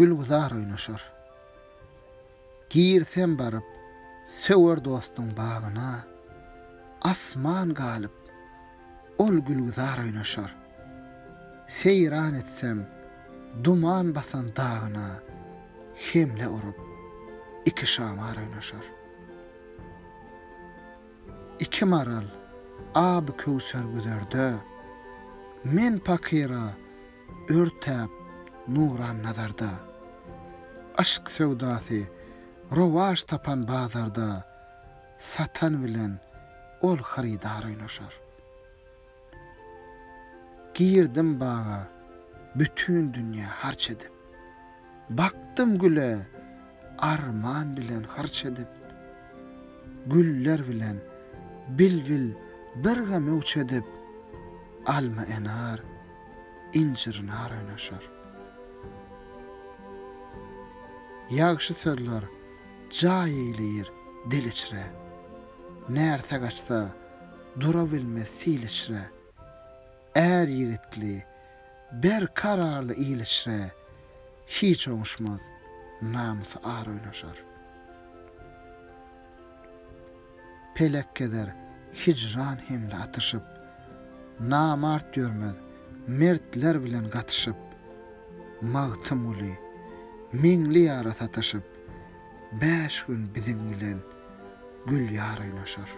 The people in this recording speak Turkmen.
gülguzar oynaşar. Girsem barıp söwer dostun bagyna, asman galyp ol gülguzar oynaşar. Seyran etsem duman basan dağına, hemle urup iki şamar oynaşar. İki maral ab köwser güzerde, men pakira örtäp nuran nazarda. Aşk sevdasy rowaş tapan bazarda, satan bilen ol haridar oynaşar. Girdim bağa, bütün dünya harç edip, baktım güle, arman bilen harç edip, güller bilen bilbil birge mewç edip, alma enar, incir nar oynaşar. Ýagşy sözler jaý eýleýir dil içre, närse gaçsa dura bilmez sil içre. Är ýigitli, ber kararly il içre, hiç oňuşmaz, namysy ar oynaşar. Pelek keder hicran hemle atyşyp, namart görmez mertler bilen gatyşyp, magtym uly, miňli ýara sataşyp, 5 gün biziň bilen gül ýar oynaşar.